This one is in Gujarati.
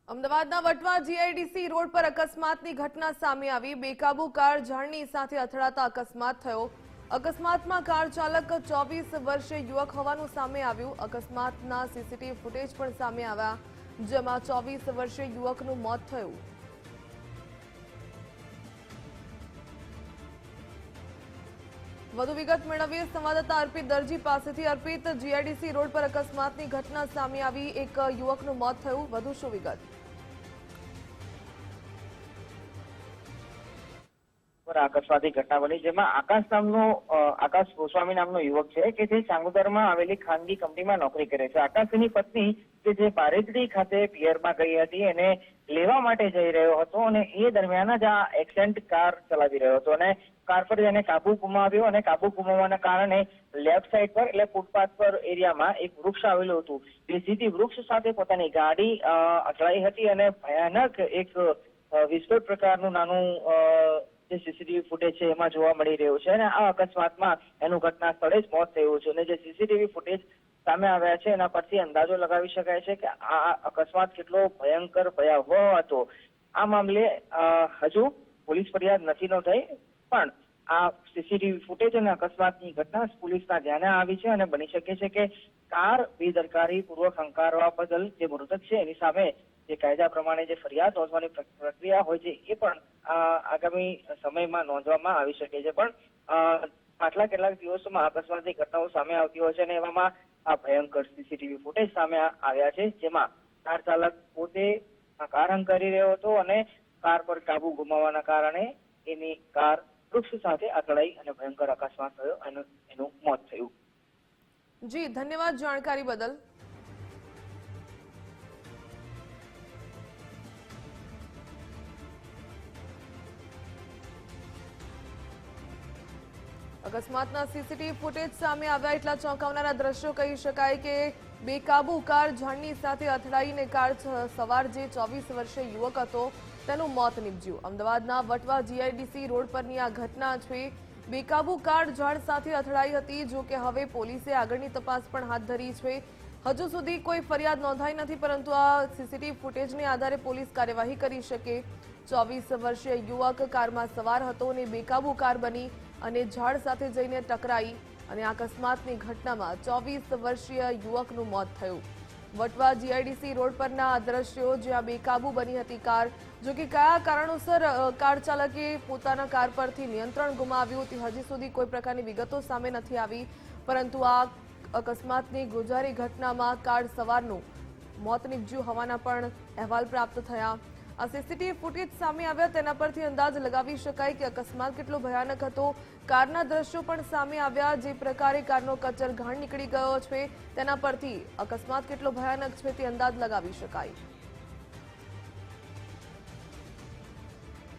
અમદાવાદના વટવા જીઆઈડીસી રોડ પર અકસ્માતની ઘટના સામે આવી। બેકાબુ કાર ઝાડની સાથે અથડાતા અકસ્માત થયો। અકસ્માતમાં કાર ચાલક 24 વર્ષીય યુવક હોવાનું સામે આવ્યું। અકસ્માતના સીસીટીવી ફૂટેજ પણ સામે આવ્યા, જેમાં 24 વર્ષીય યુવકનું મોત થયું। વધુ વિગત મેળવીએ સંવાદદાતા અર્પિત દરજી પાસેથી। અર્પિત, જીઆઈડીસી રોડ પર અકસ્માતની ઘટના સામે આવી, એક યુવકનું મોત થયું, વધુ શું વિગત? અકસ્માતની ઘટના બની, જેમાં આકાશ ગોસ્વામી નામનો યુવક છે કે જે ચાંગોદરમાં આવેલી ખાનગી કંપનીમાં નોકરી કરે છે। આકાશની પત્ની કે જે બારેજડી ખાતે પિયરમાં ગઈ હતી, એને લેવા માટે જઈ રહ્યો હતો અને એ દરમિયાન જ આ એક્સિડન્ટ કાર ચલાવી રહ્યો હતો અને કાર પર એને કાબુ ગુમાવ્યો અને કાબુ ગુમાવવાના કારણે લેફ્ટ સાઈડ પર એટલે ફૂટપાથ પર એરિયામાં એક વૃક્ષ આવેલું હતું। એ સીધી વૃક્ષ સાથે પોતાની ગાડી અથડાઈ હતી અને ભયાનક એક વિસ્ફોટ પ્રકારનું નાનું જે સીસીટીવી ફૂટેજ છે એમાં જોવા મળી રહ્યું છે અને આ અકસ્માતમાં એનું ઘટના સ્થળે જ મોત થયું છે અને જે સીસીટીવી ફૂટેજ સામે આવ્યા છે એના પરથી અંદાજો લગાવી શકાય છે કે આ અકસ્માત કેટલો ભયંકર ભયાવહ હતો। આ મામલે હજુ પોલીસ ફરિયાદ નથી નોંધાઈ, પણ આ સીસીટીવી ફૂટેજ અને અકસ્માતની ઘટના પોલીસના ધ્યાને આવી છે અને બની શકે છે કે કાર બેદરકારી પૂર્વક હંકારવા બદલ જે મૃતક છે એની સામે જે કાયદા પ્રમાણે જે ફરિયાદ નોંધવાની પ્રક્રિયા હોય છે એ પણ આગામી સમયમાં નોંધવામાં આવી શકે છે। પણ આટલા કેટલાક દિવસોમાં અકસ્માતની ઘટનાઓ સામે આવતી હોય છે અને એવામાં આ ભયંકર સીસીટીવી ફૂટેજ સામે આવ્યા છે, જેમાં કાર ચાલક પોતે કાર હંકારી રહ્યો હતો અને કાર પર કાબુ ગુમાવવાના કારણે એની કાર વૃક્ષ સાથે અથડાઈ અને ભયંકર અકસ્માત થયો અને એનું મોત થયું। જી, ધન્યવાદ જાણકારી બદલ। અકસ્માતના સીસીટીવી ફૂટેજ સામે આવ્યા એટલા ચોંકાવનારા દ્રશ્યો કહી શકાય કે બેકાબુ કાર ઝાડની સાથે અથડાઈને કાર સવાર જે 24 વર્ષીય યુવક હતો તેનું મોત નીપજ્યું। અમદાવાદના વટવા જીઆઈડીસી રોડ પરની આ ઘટના છે। બેકાબુ કાર ઝાડ સાથે અથડાઈ હતી, જો કે હવે પોલીસે આગળની તપાસ પણ હાથ ધરી છે। હજુ સુધી કોઈ ફરિયાદ નોંધાઈ નથી, પરંતુ આ સીસીટીવી ફૂટેજને આધારે પોલીસ કાર્યવાહી કરી શકે। 24 વર્ષીય યુવક કારમાં સવાર હતો અને બેકાબુ કાર બની અને ઝાડ સાથે જઈને ટકરાઈ અને અકસ્માતની ઘટનામાં 24 વર્ષીય યુવકનું મોત થયું। વટવા જીઆઈડીસી રોડ પરના આ દ્રશ્યો, જ્યાં બેકાબુ બની હતી કાર, જો કે કયા કારણોસર કાર ચાલકે પોતાના કાર પરથી નિયંત્રણ ગુમાવ્યું તે હજી સુધી કોઈ પ્રકારની વિગતો સામે નથી આવી, પરંતુ આ અકસ્માતની ગોઝારી ઘટનામાં કાર સવારનું મોત નીપજ્યું હોવાના પણ અહેવાલ પ્રાપ્ત થયા। આ સીસીટીવી ફૂટેજ સામે આવ્યા તેના પરથી અંદાજ લગાવી શકાય કે અકસ્માત કેટલો ભયાનક હતો। કારના દ્રશ્યો પણ સામે આવ્યા, જે પ્રકારે કારનો કચર ઘાણ નીકળી ગયો છે તેના પરથી અકસ્માત કેટલો ભયાનક છે તે અંદાજ લગાવી શકાય।